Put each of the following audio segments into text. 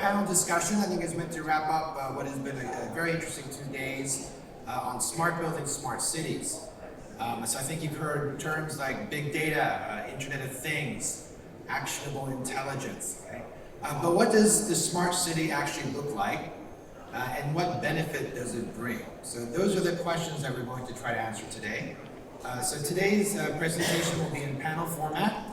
panel discussion, I think, is meant to wrap up what has been a very interesting 2 days on smart buildings, smart cities. So I think you've heard terms like big data, Internet of Things, actionable intelligence, right? But what does the smart city actually look like? And what benefit does it bring? So those are the questions that we're going to try to answer today. So today's presentation will be in panel format.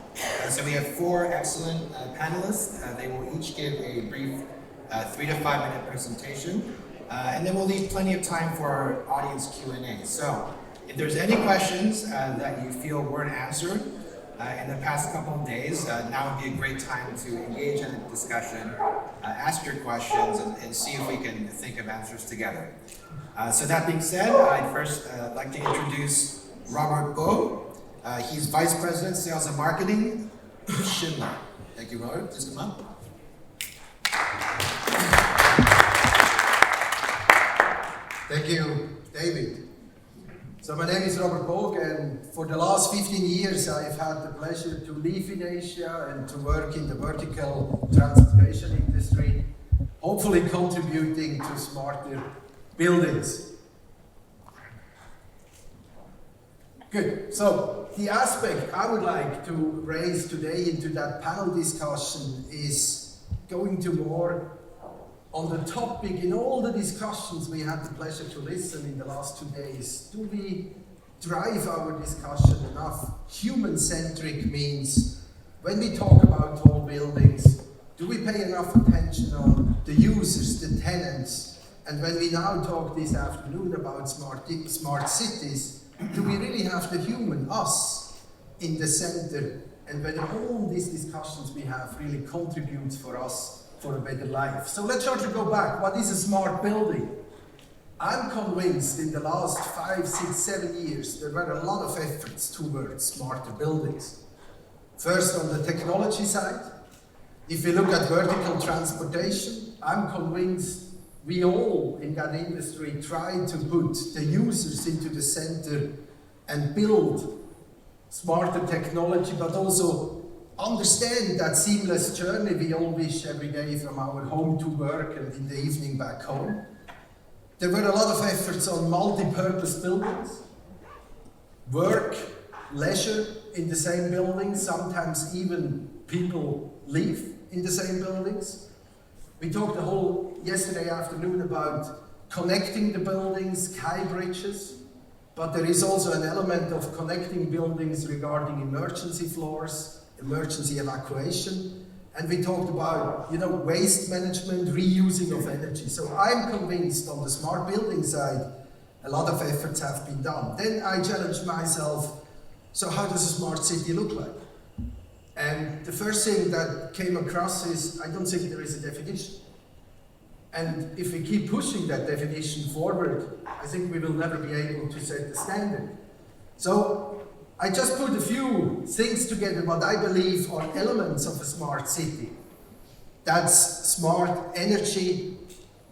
So we have 4 excellent panelists. They will each give a brief 3 to 5 minute presentation. And then we'll leave plenty of time for our audience Q&A. So if there's any questions that you feel weren't answered in the past couple of days, now would be a great time to engage in a discussion, ask your questions, and see if we can think of answers together. So that being said, I'd first like to introduce Robert Boog. He's Vice President, Sales and Marketing, Schindler. Thank you, Robert. Please come up. Thank you, David. So my name is Robert Boog, and for the last 15 years I've had the pleasure to live in Asia and to work in the vertical transportation industry, hopefully contributing to smarter buildings. Good. So the aspect I would like to raise today into that panel discussion is going to more on the topic. In all the discussions we had the pleasure to listen in the last 2 days, do we drive our discussion enough? Human-centric means when we talk about tall buildings, do we pay enough attention on the users, the tenants? And when we now talk this afternoon about smart cities, do we really have the human, us, in the center? And whether all these discussions we have really contributes for us for a better life. So let's try to go back. What is a smart building? I'm convinced in the last 5, 6, 7 years there were a lot of efforts towards smarter buildings. First on the technology side. If we look at vertical transportation, I'm convinced we all in that industry try to put the users into the center and build smarter technology, but also understand that seamless journey we all wish every day from our home to work and in the evening back home. There were a lot of efforts on multi-purpose buildings, work, leisure in the same buildings, sometimes even people live in the same buildings. We talked the whole yesterday afternoon about connecting the buildings, sky bridges, but there is also an element of connecting buildings regarding emergency floors, emergency evacuation, and we talked about, waste management, reusing of energy. So I'm convinced on the smart building side, a lot of efforts have been done. Then I challenged myself, so how does a smart city look like? And the first thing that came across is, I don't think there is a definition. And if we keep pushing that definition forward, I think we will never be able to set the standard. So I just put a few things together, what I believe are elements of a smart city. That's smart energy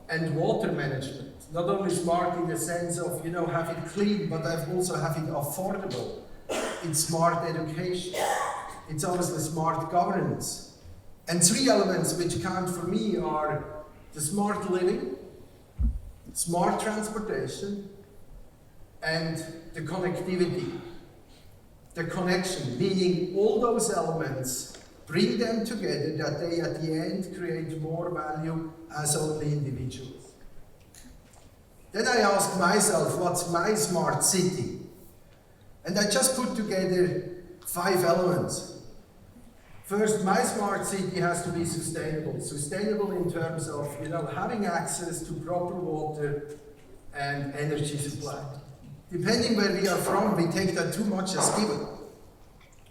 and water management. Not only smart in the sense of, have it clean, but also have it affordable. It's smart education. It's obviously smart governance. And 3 elements which count for me are the smart living, smart transportation, and the connectivity. The connection, meaning all those elements, bring them together that they at the end create more value as only individuals. Then I asked myself, what's my smart city? And I just put together 5 elements. First, my smart city has to be sustainable. Sustainable in terms of, having access to proper water and energy supply. Depending where we are from, we take that too much as given.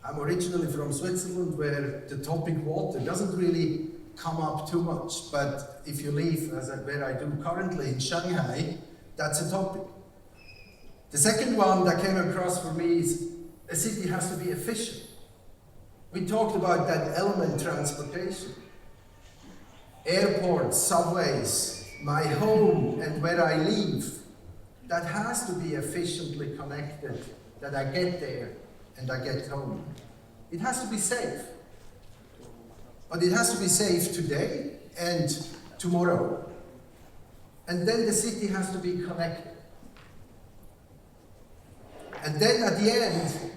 I'm originally from Switzerland, where the topic water doesn't really come up too much. But if you live, where I do currently in Shanghai, that's a topic. The second one that came across for me is a city has to be efficient. We talked about that element transportation. Airports, subways, my home and where I live, that has to be efficiently connected, that I get there and I get home. It has to be safe. But it has to be safe today and tomorrow. And then the city has to be connected. And then at the end,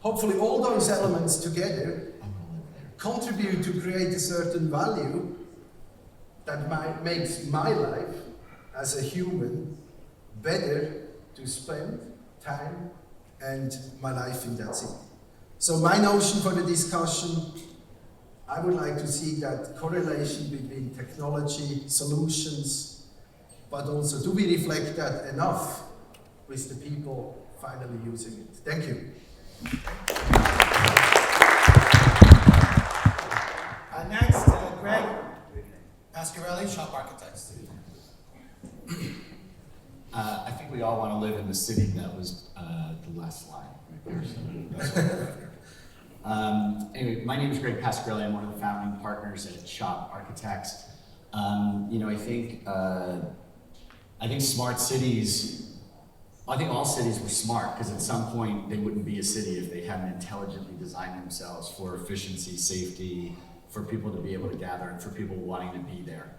hopefully all those elements together contribute to create a certain value that makes my life as a human better to spend time and my life in that city. So my notion for the discussion, I would like to see that correlation between technology, solutions, but also do we reflect that enough with the people finally using it? Thank you. Next, Gregg, Pasquarelli, Shop Architects. I think we all want to live in the city. That was the last slide right there. So that's what we're after. Anyway, my name is Gregg Pasquarelli. I'm one of the founding partners at Shop Architects. I think smart cities. I think all cities were smart because at some point they wouldn't be a city if they hadn't intelligently designed themselves for efficiency, safety, for people to be able to gather, and for people wanting to be there.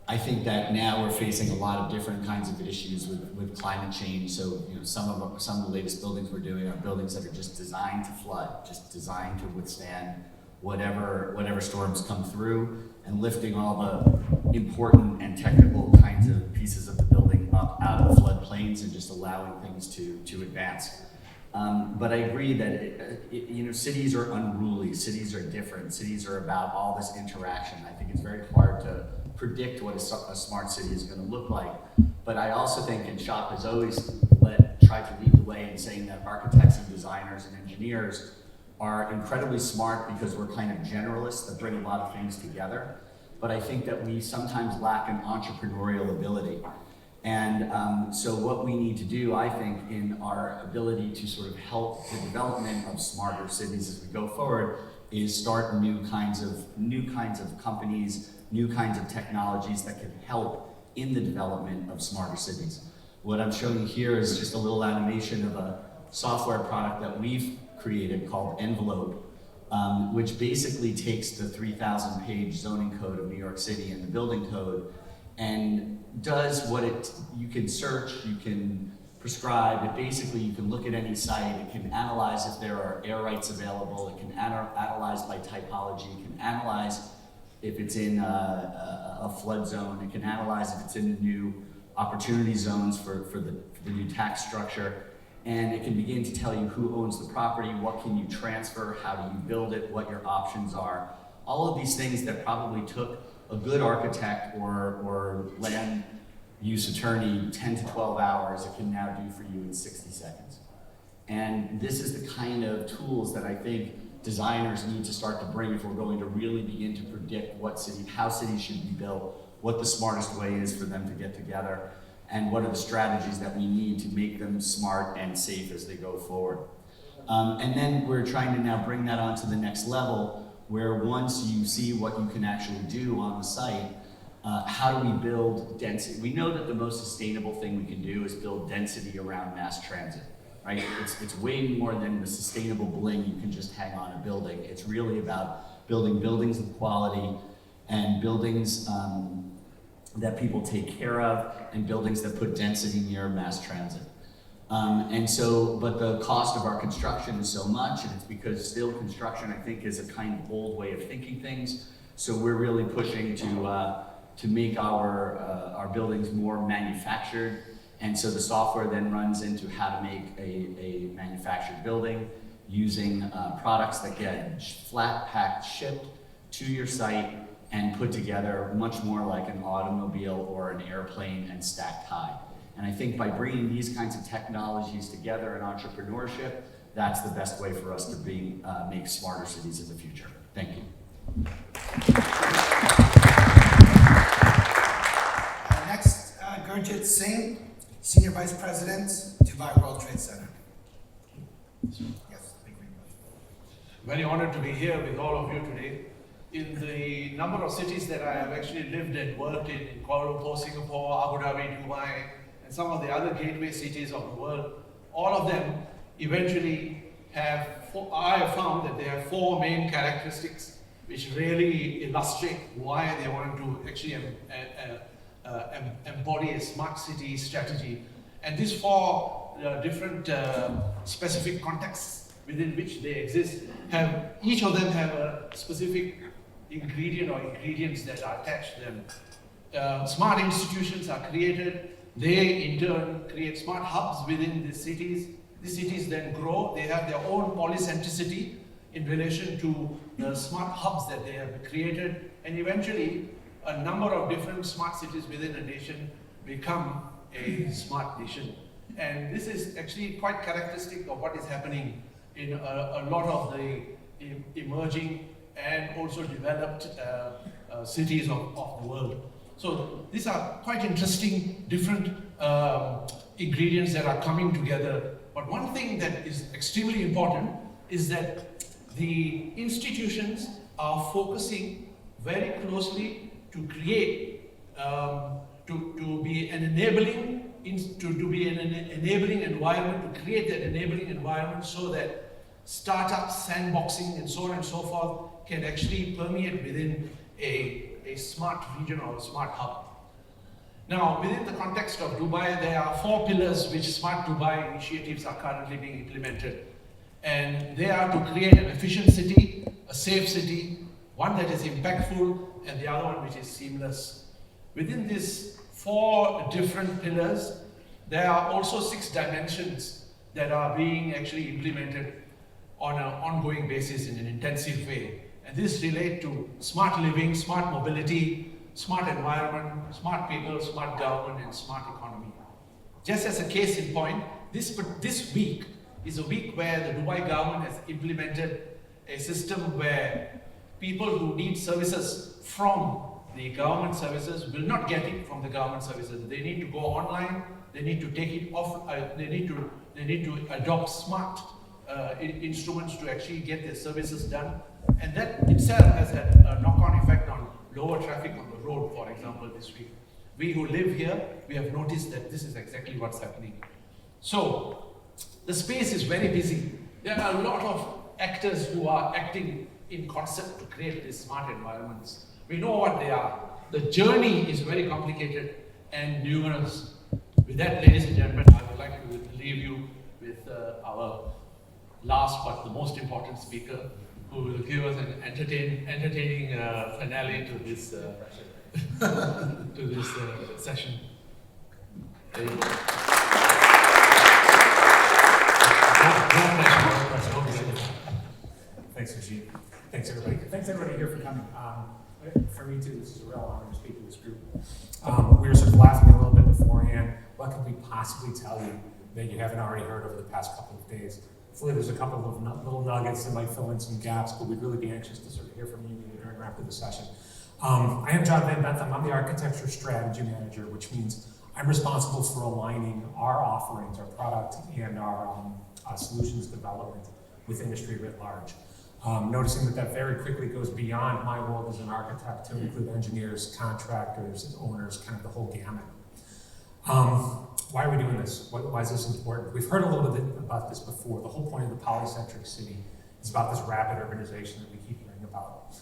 I think that now we're facing a lot of different kinds of issues with climate change. So, some of the latest buildings we're doing are buildings that are just designed to flood, just designed to withstand whatever storms come through, and lifting all the important and technical kinds of pieces of the building up out of the floodplains and just allowing things to advance. But I agree that cities are unruly, cities are different, cities are about all this interaction. I think it's very hard to predict what a smart city is going to look like. But I also think, and Shop has always tried to lead the way in saying that architects and designers and engineers are incredibly smart because we're kind of generalists that bring a lot of things together. But I think that we sometimes lack an entrepreneurial ability. And so what we need to do, I think, in our ability to sort of help the development of smarter cities as we go forward, is start new kinds of companies, new kinds of technologies that can help in the development of smarter cities. What I'm showing you here is just a little animation of a software product that we've created called Envelope, which basically takes the 3,000-page zoning code of New York City and the building code and does you can search, you can prescribe, you can look at any site, it can analyze if there are air rights available, it can analyze by typology, it can analyze if it's in a flood zone, it can analyze if it's in the new opportunity zones for the new tax structure, and it can begin to tell you who owns the property, what can you transfer, how do you build it, what your options are. All of these things that probably took a good architect or land use attorney 10 to 12 hours, it can now do for you in 60 seconds. And this is the kind of tools that I think designers need to start to bring if we're going to really begin to predict how cities should be built, what the smartest way is for them to get together, and what are the strategies that we need to make them smart and safe as they go forward. And then we're trying to now bring that on to the next level, where once you see what you can actually do on the site, how do we build density? We know that the most sustainable thing we can do is build density around mass transit, right? It's way more than the sustainable bling you can just hang on a building. It's really about building buildings of quality and buildings that people take care of and buildings that put density near mass transit. But the cost of our construction is so much, and it's because still construction, I think, is a kind of old way of thinking things. So we're really pushing to make our buildings more manufactured. And so the software then runs into how to make a manufactured building using products that get flat packed, shipped to your site and put together much more like an automobile or an airplane and stacked high. And I think by bringing these kinds of technologies together in entrepreneurship, that's the best way for us to make smarter cities in the future. Thank you. Next, Gurjit Singh, Senior Vice President, Dubai World Trade Center. Yes, thank you very much. Very honored to be here with all of you today. In the number of cities that I have actually lived and worked in Kuala Lumpur, Singapore, Abu Dhabi, Dubai, and some of the other gateway cities of the world, all of them eventually I have found that they have four main characteristics which really illustrate why they wanted to actually embody a smart city strategy. And these four different specific contexts within which they exist each of them have a specific ingredient or ingredients that are attached to them. Smart institutions are created. They in turn create smart hubs within the cities. These cities then grow. They have their own polycentricity in relation to the smart hubs that they have created, and eventually a number of different smart cities within a nation become a smart nation. And this is actually quite characteristic of what is happening in a lot of the emerging and also developed cities of the world. So these are quite interesting different ingredients that are coming together. But one thing that is extremely important is that the institutions are focusing very closely to create, to be an enabling environment, to create that enabling environment so that startups, sandboxing, and so on and so forth can actually permeate within a smart region or a smart hub. Now, within the context of Dubai, there are 4 pillars which Smart Dubai initiatives are currently being implemented. And they are to create an efficient city, a safe city, one that is impactful, and the other one which is seamless. Within these 4 different pillars, there are also 6 dimensions that are being actually implemented on an ongoing basis in an intensive way. And this relate to smart living, smart mobility, smart environment, smart people, smart government, and smart economy. Just as a case in point, this week is a week where the Dubai government has implemented a system where people who need services from the government services will not get it from the government services. They need to go online, they need to take it off, they need to adopt smart instruments to actually get their services done. And that itself has had a knock-on effect on lower traffic on the road, for example, this week. We who live here, we have noticed that this is exactly what's happening. So, the space is very busy. There are a lot of actors who are acting in concert to create these smart environments. We know what they are. The journey is very complicated and numerous. With that, ladies and gentlemen, I would like to leave you with our last but the most important speaker, who will give us an entertaining finale to this session. Thanks, Gurjit. Thanks, everybody. Thanks, everybody here for coming. For me, too, this is a real honor to speak to this group. We were sort of laughing a little bit beforehand. What could we possibly tell you that you haven't already heard over the past couple of days? Hopefully, there's a couple of little nuggets that might fill in some gaps, but we'd really be anxious to sort of hear from you during or after the session. I am John Benthem. I'm the Architecture Strategy Manager, which means I'm responsible for aligning our offerings, our product, and our solutions development with industry writ large. Noticing that very quickly goes beyond my world as an architect to include engineers, contractors, owners, kind of the whole gamut. Why are we doing this? Why is this important? We've heard a little bit about this before. The whole point of the polycentric city is about this rapid urbanization that we keep hearing about.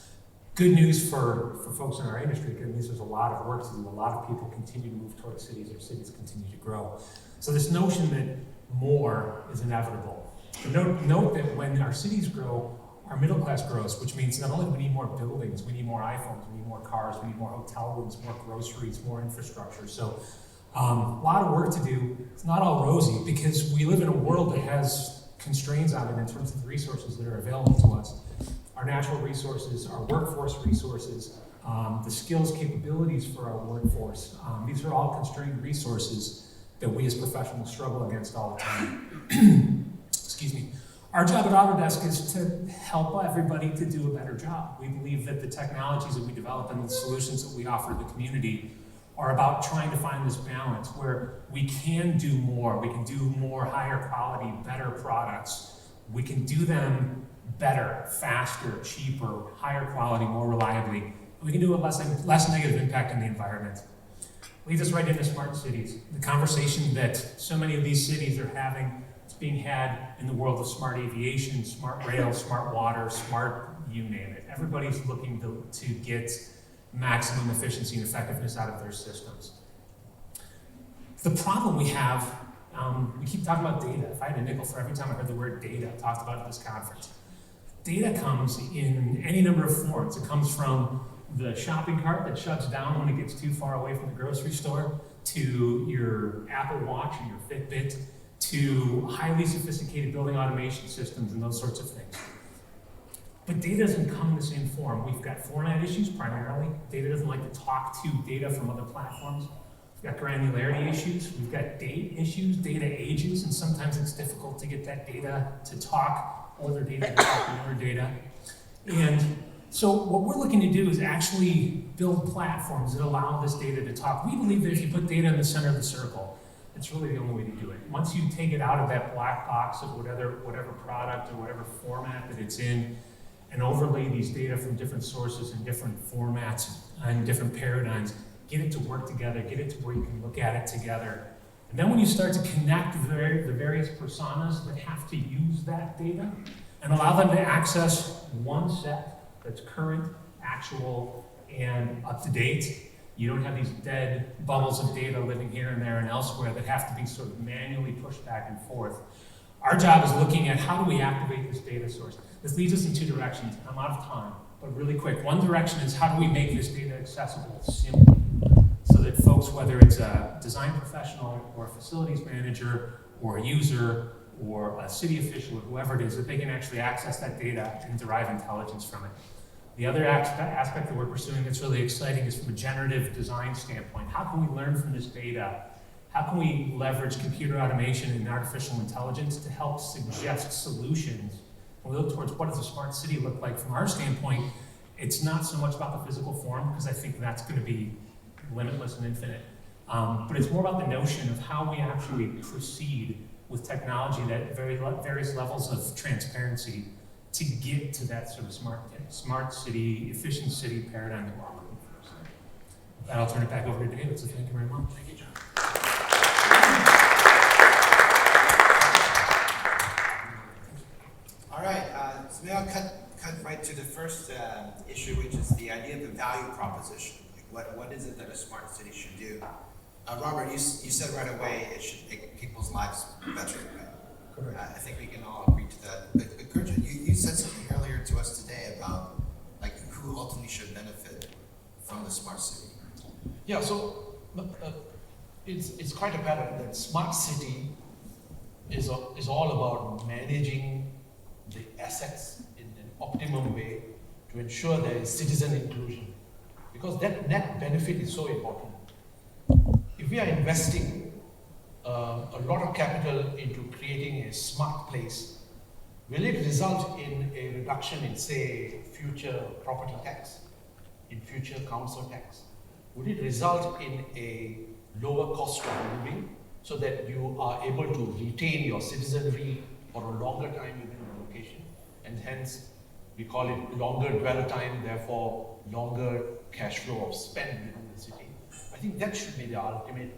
Good news for folks in our industry, good news, there's a lot of work to do. A lot of people continue to move towards cities, or cities continue to grow. So this notion that more is inevitable. Note that when our cities grow, our middle class grows, which means not only do we need more buildings, we need more iPhones, we need more cars, we need more hotel rooms, more groceries, more infrastructure. So a lot of work to do. It's not all rosy because we live in a world that has constraints on it in terms of the resources that are available to us. Our natural resources, our workforce resources, the skills, capabilities for our workforce. These are all constrained resources that we as professionals struggle against all the time. Excuse me. Our job at Autodesk is to help everybody to do a better job. We believe that the technologies that we develop and the solutions that we offer the community are about trying to find this balance where we can do more. We can do more higher quality, better products. We can do them better, faster, cheaper, higher quality, more reliably. We can do it less negative impact on the environment. Leads us right into smart cities. The conversation that so many of these cities are having, it's being had in the world of smart aviation, smart rail, smart water, smart you name it. Everybody's looking to get maximum efficiency and effectiveness out of their systems. The problem we have, we keep talking about data. If I had a nickel for every time I heard the word data talked about at this conference. Data comes in any number of forms. It comes from the shopping cart that shuts down when it gets too far away from the grocery store, to your Apple Watch or your Fitbit, to highly sophisticated building automation systems and those sorts of things. But data doesn't come in the same form. We've got format issues primarily. Data doesn't like to talk to data from other platforms. We've got granularity issues. We've got date issues, data ages, and sometimes it's difficult to get that data to talk, older data to talk to newer data. And so what we're looking to do is actually build platforms that allow this data to talk. We believe that if you put data in the center of the circle, it's really the only way to do it. Once you take it out of that black box of whatever product or whatever format that it's in, and overlay these data from different sources and different formats and different paradigms, get it to work together, get it to where you can look at it together. And then when you start to connect the various personas that have to use that data and allow them to access one set that's current, actual, and up to date, you don't have these dead bubbles of data living here and there and elsewhere that have to be sort of manually pushed back and forth. Our job is looking at how do we activate this data source. This leads us in two directions. I'm out of time, but really quick. One direction is how do we make this data accessible simply so that folks, whether it's a design professional or a facilities manager or a user or a city official or whoever it is, that they can actually access that data and derive intelligence from it. The other aspect that we're pursuing that's really exciting is from a generative design standpoint. How can we learn from this data? How can we leverage computer automation and artificial intelligence to help suggest solutions? When we look towards what does a smart city look like from our standpoint, it's not so much about the physical form, because I think that's going to be limitless and infinite. But it's more about the notion of how we actually proceed with technology at various levels of transparency to get to that sort of smart city, efficient city paradigm that we're all looking for. So with that, I'll turn it back over to David. So thank you very much. Thank you, John. All right, so maybe I'll cut right to the first issue, which is the idea of the value proposition. Like what is it that a smart city should do? Robert, you said right away it should make people's lives better. Right? Correct. I think we can all agree to that. But Gurjit, you said something earlier to us today about like who ultimately should benefit from the smart city. Yeah, so it's quite apparent that smart city is all about managing the assets in an optimum way to ensure there is citizen inclusion, because that net benefit is so important. If we are investing a lot of capital into creating a smart place, will it result in a reduction in, say, future property tax, in future council tax? Would it result in a lower cost of living so that you are able to retain your citizenry for a longer time within the location? And hence, we call it longer dwell time, therefore longer cash flow of spend within the city. I think that should be the ultimate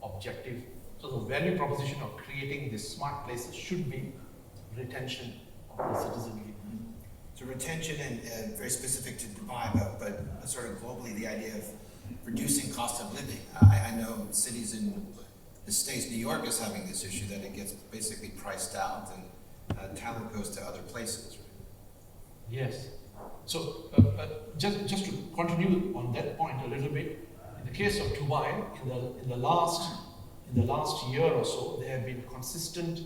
objective. So the value proposition of creating these smart places should be retention of the citizenry. So retention and very specific to Dubai, but sort of globally the idea of reducing cost of living. I know cities in the States, New York is having this issue that it gets basically priced out and talent goes to other places. Right? Yes. So just to continue on that point a little bit, in the case of Dubai, in the last year or so, there have been consistent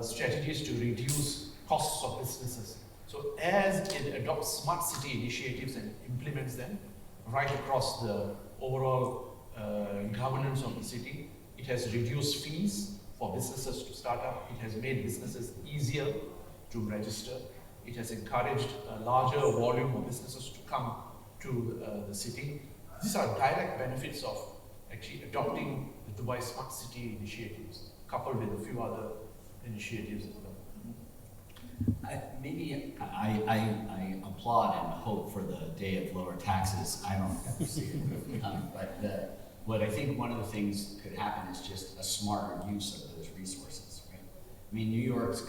strategies to reduce costs of businesses. So as it adopts smart city initiatives and implements them right across the overall governance of the city, it has reduced fees for businesses to start up. It has made businesses easier to register. It has encouraged a larger volume of businesses to come to the city. These are direct benefits of actually adopting the Dubai Smart City initiatives, coupled with a few other initiatives as well. I applaud and hope for the day of lower taxes. I don't ever see it. But I think one of the things that could happen is just a smarter use of those resources, right? I mean, New York's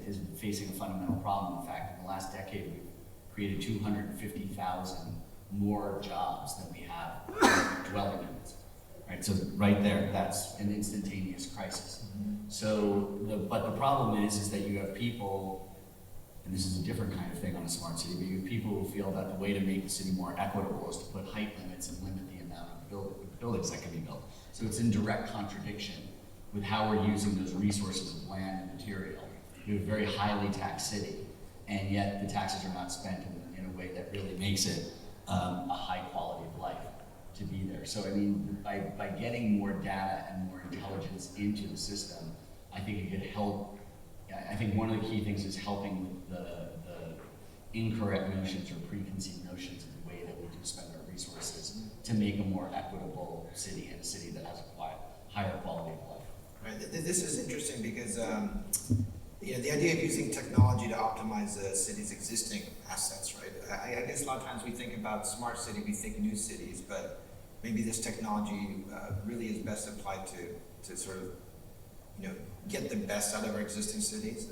is facing a fundamental problem. In fact, in the last decade, we've created 250,000 more jobs than we have dwelling units. Right, so right there, that's an instantaneous crisis. So, but the problem is that you have people, and this is a different kind of thing on a smart city, but you have people who feel that the way to make the city more equitable is to put height limits and limit the amount of buildings that can be built. So it's in direct contradiction with how we're using those resources of land and material. We have a very highly taxed city, and yet the taxes are not spent in a way that really makes it a high quality of life to be there. So I mean, by getting more data and more intelligence into the system, I think it could help. I think one of the key things is helping the incorrect notions or preconceived notions of the way that we do spend our resources to make a more equitable city and a city that has a higher quality of life. Right. This is interesting because the idea of using technology to optimize a city's existing assets, right? I guess a lot of times we think about smart city, we think new cities, but maybe this technology really is best applied to sort of, get the best out of our existing cities.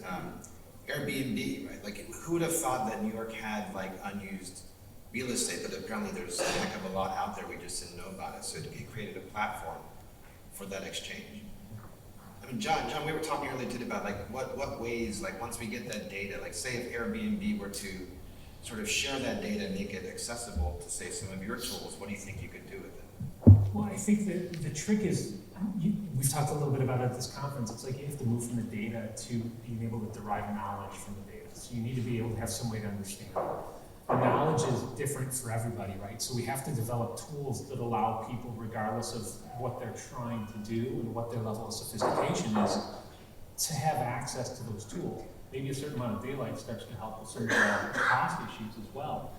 Airbnb, right? Like, who would have thought that New York had like unused real estate, but apparently there's a heck of a lot out there, we just didn't know about it. So it created a platform for that exchange. I mean, John, we were talking earlier today about like what ways, like once we get that data, like say if Airbnb were to sort of share that data and make it accessible to say some of your tools, what do you think you could do with it? Well, I think that the trick is, we've talked a little bit about it at this conference, it's like you have to move from the data to being able to derive knowledge from the data. So you need to be able to have some way to understand it. The knowledge is different for everybody, right? So we have to develop tools that allow people, regardless of what they're trying to do and what their level of sophistication is, to have access to those tools. Maybe a certain amount of daylight starts to help with some of the cost issues as well.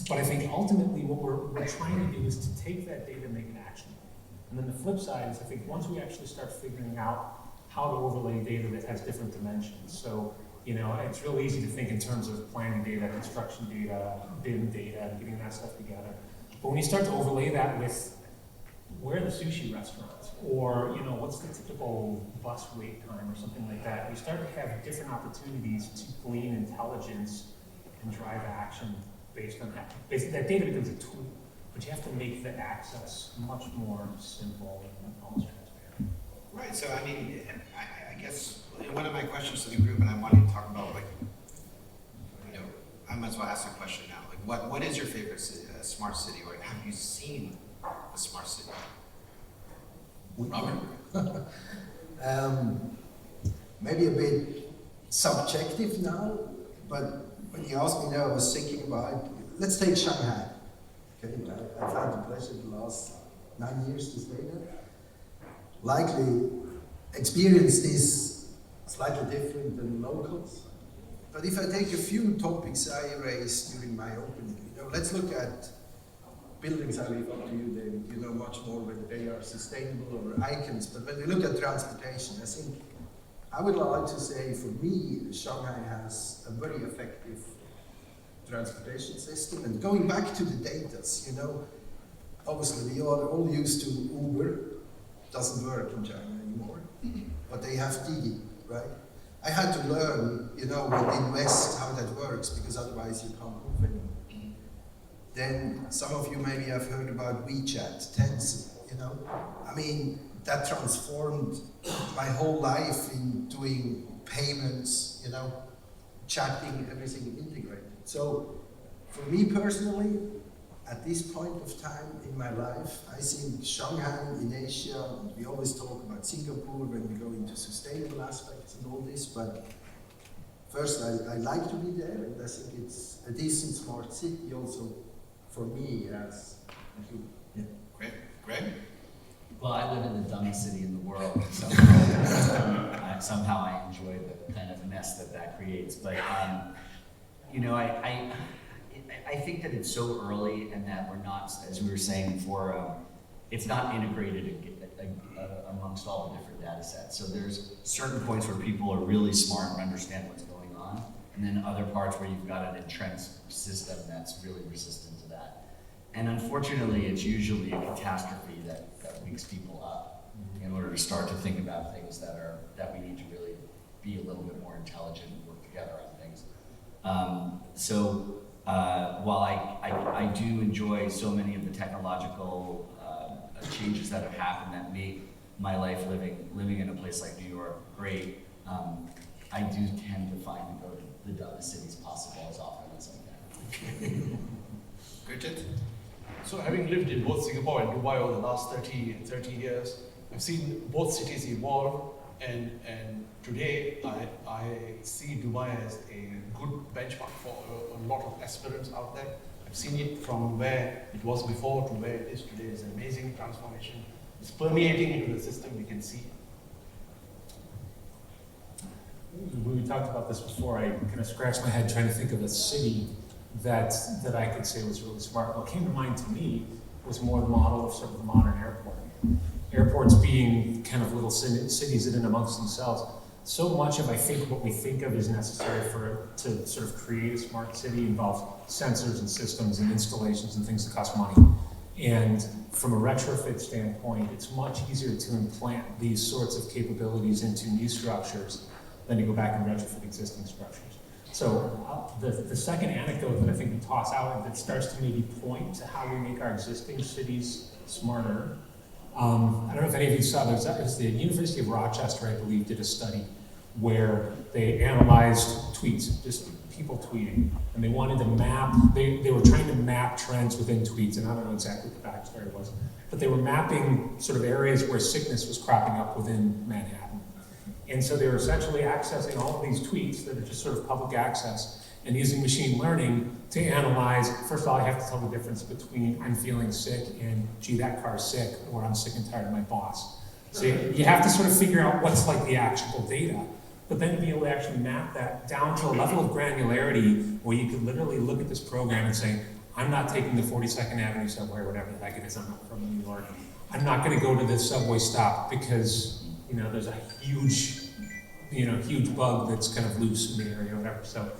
But I think ultimately what we're trying to do is to take that data and make it actionable. And then the flip side is I think once we actually start figuring out how to overlay data that has different dimensions. So, it's real easy to think in terms of planning data, construction data, BIM data, and getting that stuff together. But when you start to overlay that with where are the sushi restaurants, or what's the typical bus wait time or something like that, you start to have different opportunities to glean intelligence and drive action based on that. Basically, that data becomes a tool, but you have to make the access much more simple and almost transparent. Right, so I mean, I guess one of my questions to the group, and I wanted to talk about, like, I might as well ask a question now. Like, what is your favorite city, smart city, or have you seen a smart city? Robert? Maybe a bit subjective now, but when you asked me now, I was thinking about, let's take Shanghai. Okay, I've had the pleasure the last 9 years to stay there. Likely experienced this slightly different than locals. But if I take a few topics I raised during my opening, let's look at buildings. I leave up to you, David. You know much more whether they are sustainable or icons. But when we look at transportation, I think I would like to say, for me, Shanghai has a very effective transportation system. And going back to the data, obviously we are all used to Uber. Doesn't work in China anymore, but they have Didi, right? I had to learn, within West how that works, because otherwise you can't move anymore. Then some of you maybe have heard about WeChat, Tencent, I mean, that transformed my whole life in doing payments, chatting, everything integrated. So for me personally, at this point of time in my life, I think Shanghai in Asia, we always talk about Singapore when we go into sustainable aspects and all this, but first I like to be there, and I think it's a decent smart city also for me as a human. Yeah. Gregg? Well, I live in the dumbest city in the world, so somehow I enjoy the kind of mess that creates. But I think that it's so early, and that we're not, as we were saying before, it's not integrated amongst all the different data sets. So there's certain points where people are really smart and understand what's going on, and then other parts where you've got an entrenched system that's really resistant to that. And unfortunately, it's usually a catastrophe that wakes people up in order to start to think about things that we need to really be a little bit more intelligent and work together on things. While I do enjoy so many of the technological changes that have happened that make my life living in a place like New York great, I do tend to find to go to the dumbest cities possible as often as I can. Gurjit? So having lived in both Singapore and Dubai over the last 30 years, I've seen both cities evolve, and today I see Dubai as a good benchmark for a lot of aspirants out there. I've seen it from where it was before to where it is today. It's an amazing transformation. It's permeating into the system, we can see. When we talked about this before, I kind of scratched my head trying to think of a city that I could say was really smart. What came to mind to me was more the model of sort of the modern airport. Airports being kind of little cities in and amongst themselves. So much of, I think, what we think of is necessary to sort of create a smart city involves sensors and systems and installations and things that cost money. And from a retrofit standpoint, it's much easier to implant these sorts of capabilities into new structures than to go back and retrofit existing structures. So the second anecdote that I think we toss out that starts to maybe point to how we make our existing cities smarter. I don't know if any of you saw, there's the University of Rochester, I believe, did a study where they analyzed tweets, just people tweeting, and they wanted to map, they were trying to map trends within tweets, and I don't know exactly what the backstory was, but they were mapping sort of areas where sickness was cropping up within Manhattan. And so they were essentially accessing all of these tweets that are just sort of public access and using machine learning to analyze, first of all, I have to tell the difference between I'm feeling sick and gee, that car's sick, or I'm sick and tired of my boss. So you have to sort of figure out what's like the actionable data, but then be able to actually map that down to a level of granularity where you could literally look at this program and say, I'm not taking the 42nd Avenue subway or whatever the heck it is, I'm not from New York. I'm not gonna go to this subway stop because, you know, there's a huge bug that's kind of loose in the area or whatever. So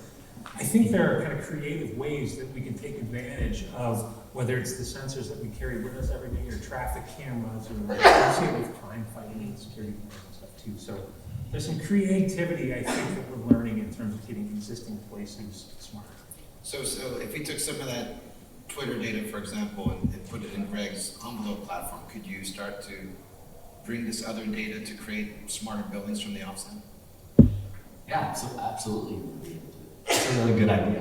I think there are kind of creative ways that we can take advantage of, whether it's the sensors that we carry with us every day or traffic cameras or associated with crime fighting and security cameras and stuff too. So there's some creativity, I think, that we're learning in terms of getting existing places smarter. So if we took some of that Twitter data, for example, and put it in Gregg's envelope platform, could you start to bring this other data to create smarter buildings from the offset? Yeah, absolutely. It's a really good idea.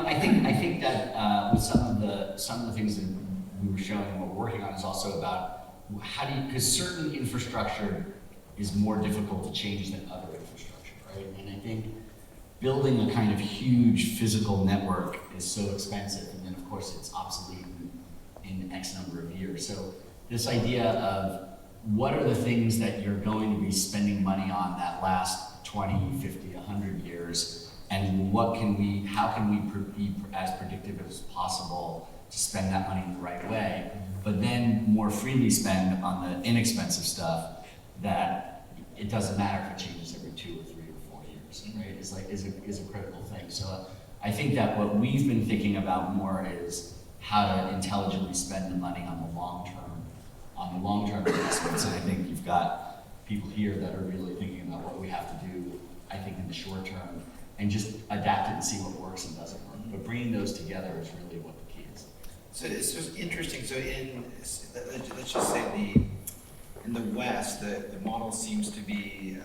I think that with some of the things that we were showing and what we're working on is also about because certain infrastructure is more difficult to change than other infrastructure, right? And I think building a kind of huge physical network is so expensive, and then of course it's obsolete in X number of years. So this idea of what are the things that you're going to be spending money on that last 20, 50, 100 years, and how can we be as predictive as possible to spend that money in the right way, but then more freely spend on the inexpensive stuff that it doesn't matter if it changes every 2 or 3 or 4 years, right? Is a critical thing. So I think that what we've been thinking about more is how to intelligently spend the money on the long term investments. And I think you've got people here that are really thinking about what we have to do, I think, in the short term, and just adapt it and see what works and doesn't work. But bringing those together is really what the key is. So it's just interesting. So let's just say in the West, the model seems to be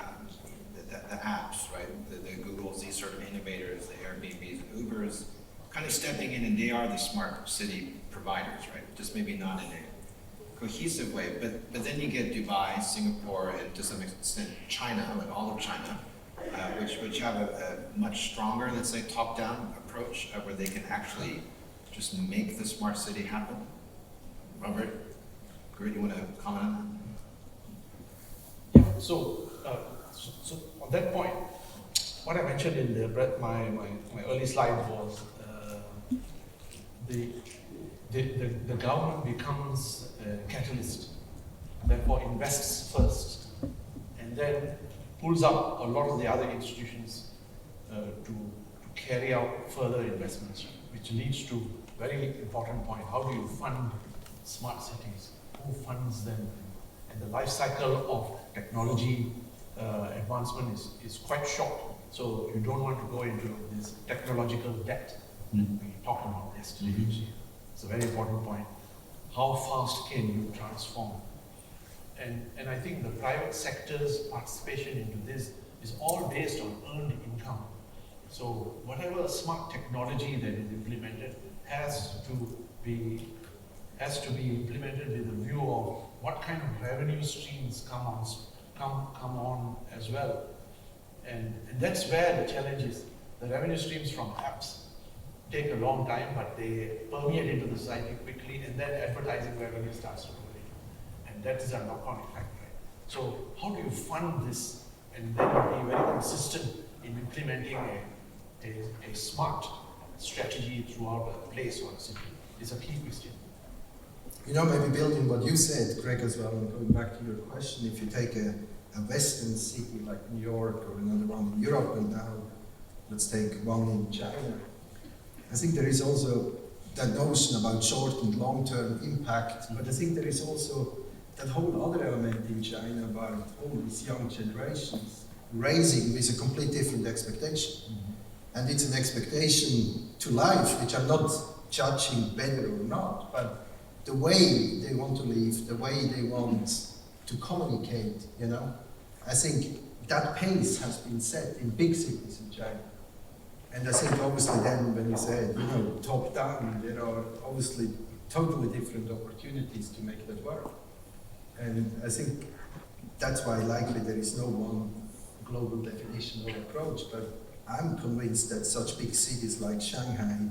the apps, right? The Googles, these sort of innovators, the Airbnbs, and Ubers, kind of stepping in, and they are the smart city providers, right? Just maybe not in a cohesive way, but then you get Dubai, Singapore, and to some extent China, like all of China, which have a much stronger, let's say, top-down approach where they can actually just make the smart city happen. Robert, Gurjit, you want to comment on Yeah. So on that point, what I mentioned in my early slide was the government becomes a catalyst, therefore invests first, and then pulls up a lot of the other institutions to carry out further investments, which leads to a very important point. How do you fund smart cities? Who funds them? And the life cycle of technology advancement is quite short. So you don't want to go into this technological debt. We talked about yesterday. It's a very important point. How fast can you transform? And I think the private sector's participation into this is all based on earned income. So whatever smart technology that is implemented has to be implemented with a view of what kind of revenue streams come on as well. And that's where the challenge is. The revenue streams from apps take a long time, but they permeate into the society quickly, and then advertising revenue starts to roll in. And that is a knock-on effect, right? So how do you fund this and then be very consistent in implementing a smart strategy throughout a place or a city is a key question. You know, maybe building what you said, Gregg, as well, and going back to your question, if you take a Western city like New York or another one in Europe, and now let's take one in China, I think there is also that notion about short and long-term impact, but I think there is also that whole other element in China about all these young generations raising with a complete different expectation. And it's an expectation to life, which I'm not judging better or not, but the way they want to live, the way they want to communicate, you know. I think that pace has been set in big cities in China. And I think obviously then when you said, you know, top down, there are obviously totally different opportunities to make that work. And I think that's why likely there is no one global definition or approach, but I'm convinced that such big cities like Shanghai,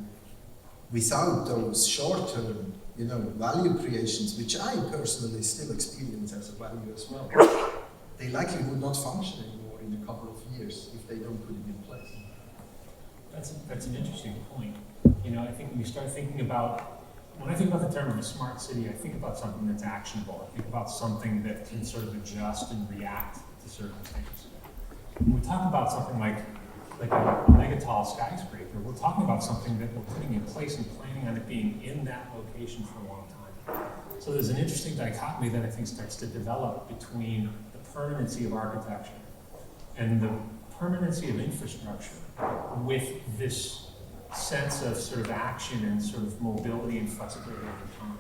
without those short-term, you know, value creations, which I personally still experience as a value as well, they likely would not function anymore in a couple of years if they don't put it in place. That's an interesting point. You know, I think when you start thinking about, when I think about the term of a smart city, I think about something that's actionable. I think about something that can sort of adjust and react to certain things. When we talk about something like a mega tall skyscraper, we're talking about something that we're putting in place and planning on it being in that location for a long time. So there's an interesting dichotomy that I think starts to develop between the permanency of architecture and the permanency of infrastructure with this sense of sort of action and sort of mobility and flexibility over time.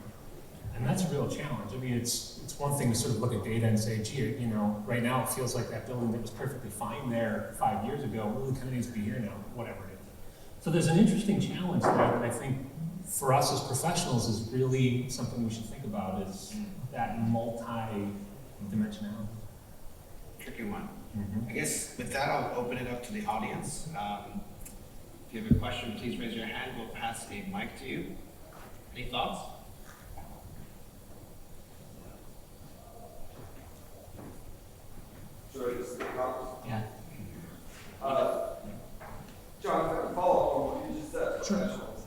And that's a real challenge. I mean, it's one thing to sort of look at data and say, gee, you know, right now it feels like that building that was perfectly fine there 5 years ago really kind of needs to be here now, whatever it is. So there's an interesting challenge there that I think for us as professionals is really something we should think about, is that multi-dimensionality. Tricky one. I guess with that, I'll open it up to the audience. If you have a question, please raise your hand. We'll pass a mic to you. Any thoughts? Should I just speak up? Yeah. John, if I can follow up on what you just said, Sure. professionals.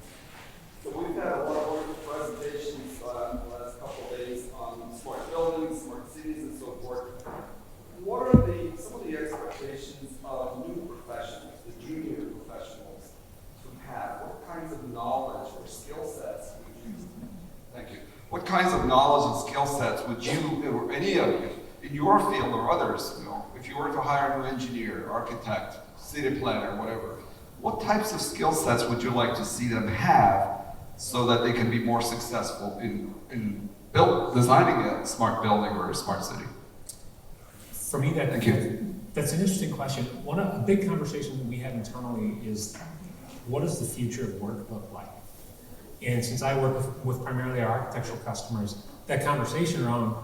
So we've had a lot of wonderful presentations the last couple of days on smart buildings, smart cities, and so forth. What are some of the expectations of new professionals, the junior professionals, to have? What kinds of knowledge or skill sets would you? Thank you. What kinds of knowledge and skill sets would you, or any of you, in your field or others, you know, if you were to hire a new engineer, architect, city planner, whatever, what types of skill sets would you like to see them have so that they can be more successful in designing a smart building or a smart city? For me, that's an interesting question. A big conversation that we have internally is, what does the future of work look like? And since I work with primarily our architectural customers, that conversation around,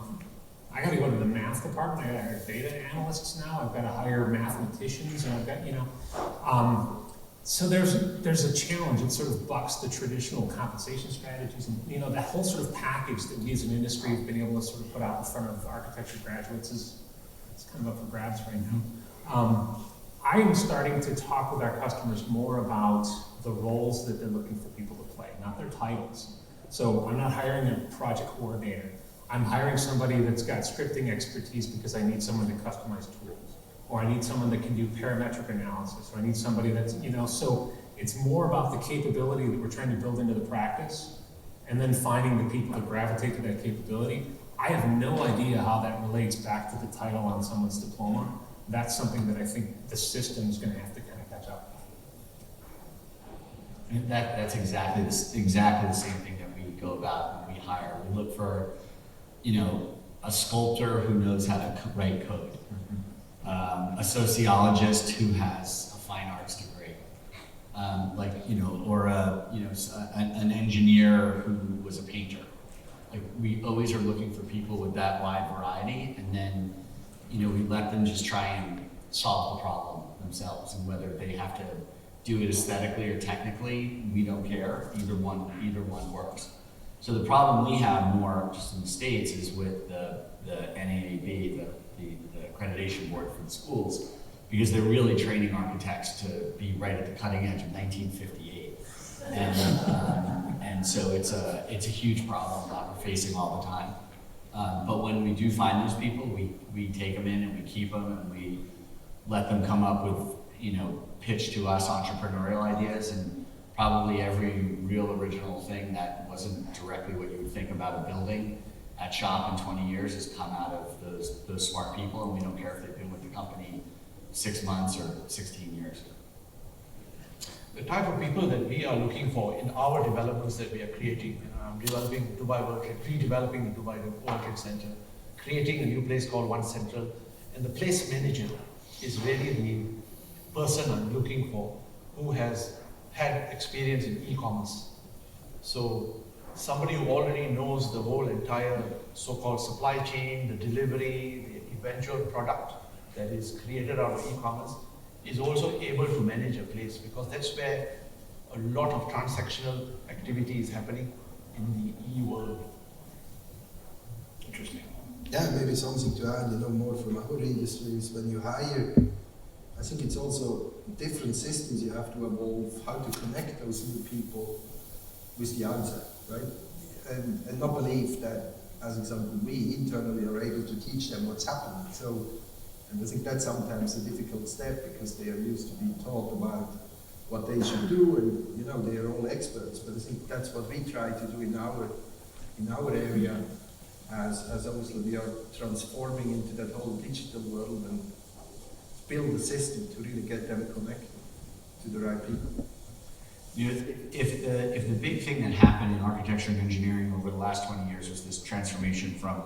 I got to go to the math department, I got to hire data analysts now, I've got to hire mathematicians, and I've got, you know, so there's a challenge. It sort of bucks the traditional compensation strategies, and you know, that whole sort of package that we as an industry have been able to sort of put out in front of architecture graduates is kind of up for grabs right now. I am starting to talk with our customers more about the roles that they're looking for people to play, not their titles. So I'm not hiring a project coordinator. I'm hiring somebody that's got scripting expertise because I need someone to customize tools, or I need someone that can do parametric analysis, or I need somebody that's, you know, so it's more about the capability that we're trying to build into the practice, and then finding the people that gravitate to that capability. I have no idea how that relates back to the title on someone's diploma, that's something that I think the system's gonna have to kind of catch up. And that's exactly the same thing that we go about when we hire. We look for, a sculptor who knows how to write code, a sociologist who has a fine arts degree, or an engineer who was a painter. Like, we always are looking for people with that wide variety, and then, we let them just try and solve the problem themselves, and whether they have to do it aesthetically or technically, we don't care. Either one works. So the problem we have more just in the States is with the NAAB, the accreditation board for the schools, because they're really training architects to be right at the cutting edge of 1958. And so it's a huge problem that we're facing all the time. But when we do find those people, we take them in and we keep them, and we let them come up with, pitch to us entrepreneurial ideas, and probably every real original thing that wasn't directly what you would think about a building at shop in 20 years has come out of those smart people, and we don't care if they've been with the company 6 months or 16 years. The type of people that we are looking for in our developments that we are creating, developing Dubai World Trade, redeveloping the Dubai World Trade Center, creating a new place called One Central, and the place manager is really the person I'm looking for who has had experience in e-commerce. So somebody who already knows the whole entire so-called supply chain, the delivery, the eventual product that is created out of e-commerce, is also able to manage a place, because that's where a lot of transactional activity is happening in the e-world. Interesting. Yeah, maybe something to add, more from our industries. When you hire, I think it's also different systems you have to evolve, how to connect those new people with the outside, right? And not believe that, as example, we internally are able to teach them what's happening. So, and I think that's sometimes a difficult step, because they are used to being taught about what they should do, and they are all experts. But I think that's what we try to do in our area, as obviously we are transforming into that whole digital world, and build a system to really get them connected to the right people. If the big thing that happened in architecture and engineering over the last 20 years was this transformation from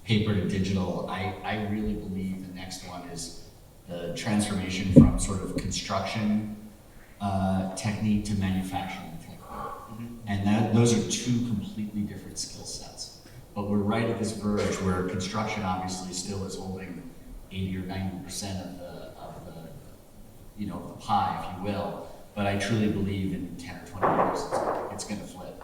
paper to digital, I really believe the next one is the transformation from sort of construction technique to manufacturing technique. Mm-hmm. And those are two completely different skill sets. But we're right at this verge where construction obviously still is holding 80 or 90% of the pie, if you will. But I truly believe in 10 or 20 years it's going to flip.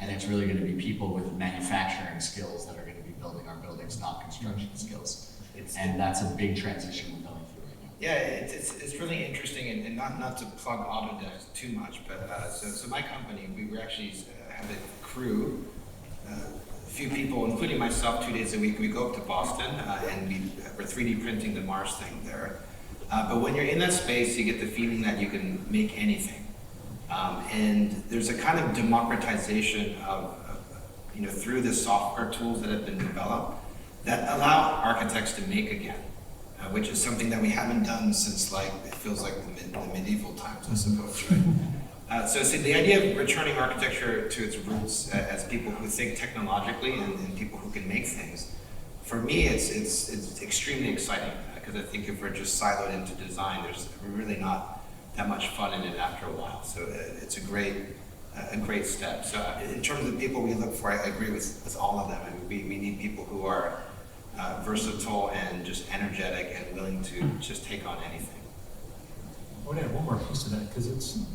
And it's really going to be people with manufacturing skills that are going to be building our buildings, not construction skills. And that's a big transition we're going through right now. Yeah, it's really interesting, and not to plug Autodesk too much, but so my company, we actually have a crew, a few people, including myself, 2 days a week. We go up to Boston, and we're 3D printing the Mars thing there. But when you're in that space, you get the feeling that you can make anything. And there's a kind of democratization of through the software tools that have been developed that allow architects to make again, which is something that we haven't done since, it feels like the medieval times, I suppose, right? So the idea of returning architecture to its roots as people who think technologically and people who can make things, for me, it's extremely exciting, because I think if we're just siloed into design, there's really not that much fun in it after a while. So it's a great step. So in terms of people we look for, I agree with all of them. I mean, we need people who are versatile and just energetic and willing to just take on anything. I would add one more piece to that, because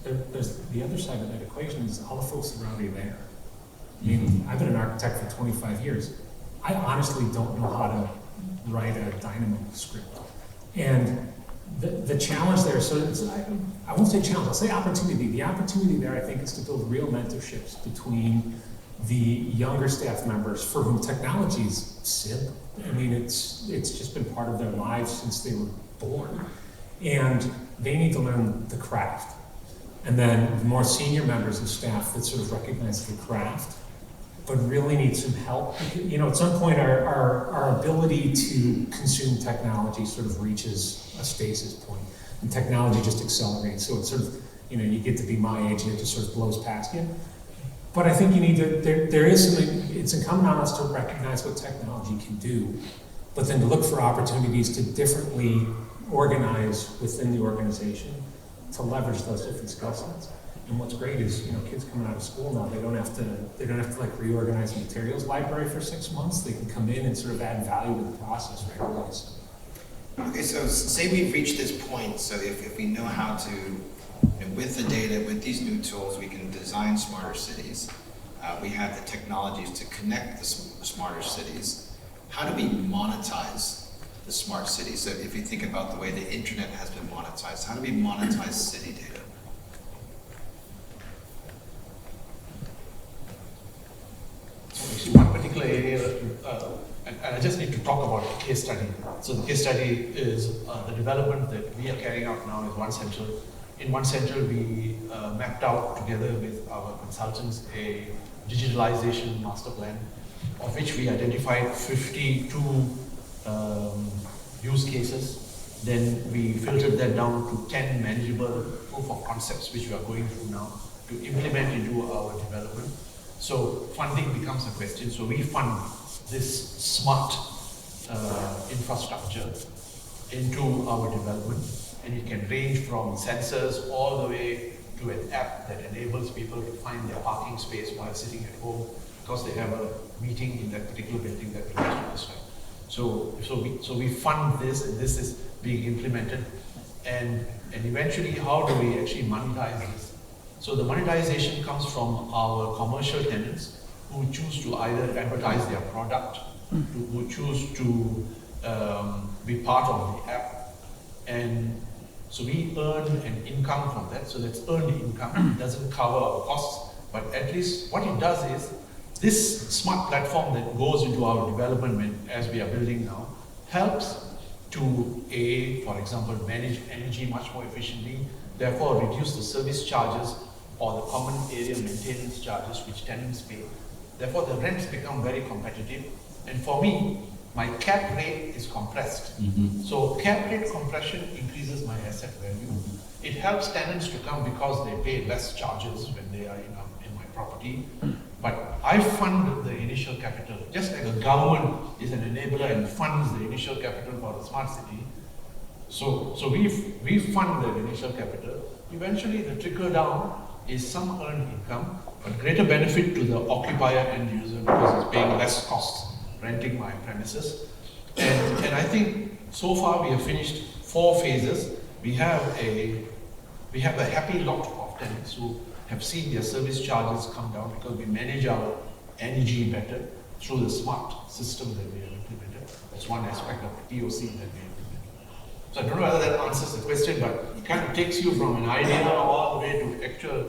there's the other side of that equation is all the folks that are already there. I mean, I've been an architect for 25 years. I honestly don't know how to write a Dynamo script. And the challenge there, I won't say challenge, I'll say opportunity. The opportunity there, I think, is to build real mentorships between the younger staff members for whom technology is simple. I mean, it's just been part of their lives since they were born. And they need to learn the craft. And then the more senior members of staff that sort of recognize the craft but really need some help. You know, at some point our ability to consume technology sort of reaches a stasis point, and technology just accelerates. So it's sort of, you know, you get to be my age and it just sort of blows past you. But I think you need to, there is something, it's incumbent on us to recognize what technology can do, but then to look for opportunities to differently organize within the organization to leverage those different skill sets. And what's great is, you know, kids coming out of school now, they don't have to like reorganize the materials library for 6 months. They can come in and sort of add value to the process right away. Okay, so say we've reached this point, so if we know how to, you know, with the data, with these new tools, we can design smarter cities. We have the technologies to connect the smarter cities. How do we monetize the smart cities? So if you think about the way the internet has been monetized, how do we monetize city data? One particular area, and I just need to talk about a case study. So the case study is the development that we are carrying out now is One Central. In One Central, we mapped out together with our consultants a digitalization master plan, of which we identified 52 use cases. Then we filtered that down to 10 manageable proof of concepts, which we are going through now to implement into our development. So funding becomes a question. So we fund this smart infrastructure into our development, and it can range from sensors all the way to an app that enables people to find their parking space while sitting at home because they have a meeting in that particular building that we have to describe. So we fund this, and this is being implemented, and eventually how do we actually monetize this? So the monetization comes from our commercial tenants who choose to either advertise their product, who choose to be part of the app, and so we earn an income from that. So that's earned income. It doesn't cover our costs, but at least what it does is this smart platform that goes into our development as we are building now helps to for example, manage energy much more efficiently, therefore reduce the service charges or the common area maintenance charges which tenants pay. Therefore, the rents become very competitive. And for me, my cap rate is compressed. So cap rate compression increases my asset value. It helps tenants to come because they pay less charges when they are in my property. But I fund the initial capital, just like a government is an enabler and funds the initial capital for the smart city. So we fund the initial capital. Eventually, the trickle down is some earned income, but greater benefit to the occupier end user because it's paying less costs renting my premises. And I think so far we have finished 4 phases. We have a happy lot of tenants who have seen their service charges come down because we manage our energy better through the smart system that we have implemented. That's one aspect of the POC that we implemented. So I don't know whether that answers the question, but it kind of takes you from an idea all the way to actual.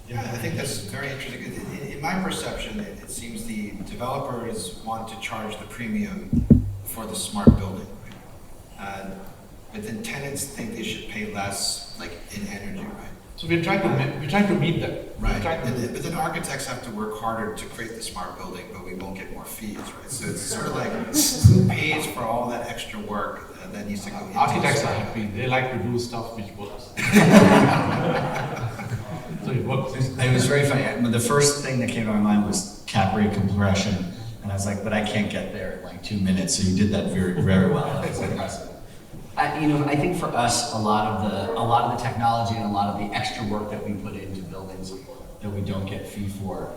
Yeah, I think that's very interesting. In my perception, it seems the developers want to charge the premium for the smart building, but then tenants think they should pay less, like in energy, right? So we try to meet that. Right. But then architects have to work harder to create the smart building, but we won't get more fees, right? So it's sort of like who pays for all that extra work that needs to go into architects are happy. They like to do stuff which works. So it works. It was very funny. The first thing that came to my mind was cap rate compression, and I was like, but I can't get there in like 2 minutes. So you did that very, very well. That was impressive. I think for us, a lot of the technology and a lot of the extra work that we put into buildings that we don't get fee for,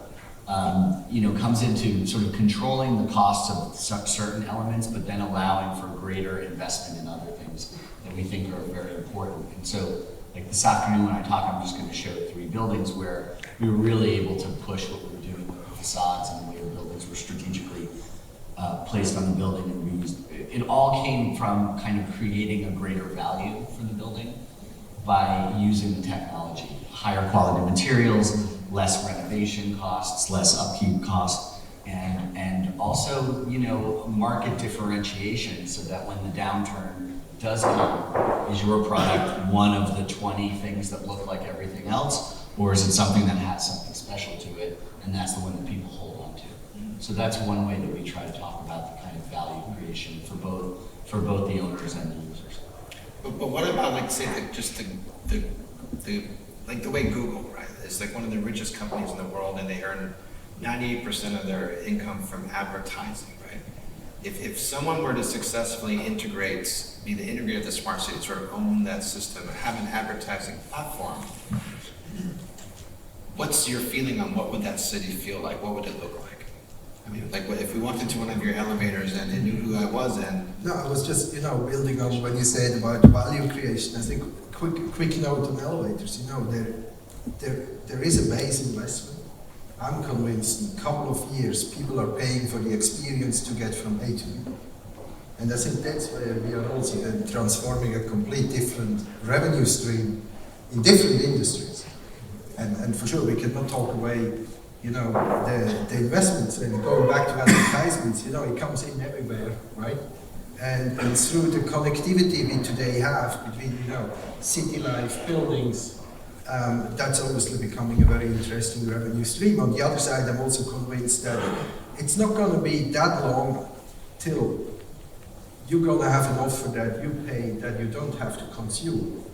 comes into sort of controlling the costs of certain elements, but then allowing for greater investment in other things that we think are very important. And so, like this afternoon when I talk, I'm just going to show 3 buildings where we were really able to push what we were doing with the facades and the way the buildings were strategically placed on the building and used. It all came from kind of creating a greater value for the building by using the technology. Higher quality materials, less renovation costs, less upkeep costs, and also, market differentiation so that when the downturn does come, is your product one of the 20 things that look like everything else, or is it something that has something special to it, and that's the one that people hold on to? So that's one way that we try to talk about the kind of value creation for both the owners and the users. But what about like say the way Google, right? It's like one of the richest companies in the world, and they earn 98% of their income from advertising, right? If someone were to successfully be the integrator of the smart city, sort of own that system, have an advertising platform, what's your feeling on what would that city feel like? What would it look like? I mean, like if we walked into one of your elevators and it knew who I was, and No, I was just, building on what you said about value creation. I think quick note on elevators, there is a base investment. I'm convinced in a couple of years people are paying for the experience to get from A to B. And I think that's where we are also then transforming a complete different revenue stream in different industries. And for sure we cannot talk away, the investments, and going back to advertisements, it comes in everywhere, right? And through the connectivity we today have between, city life, buildings, that's obviously becoming a very interesting revenue stream. On the other side, I'm also convinced that it's not going to be that long till you're going to have an offer that you pay that you don't have to consume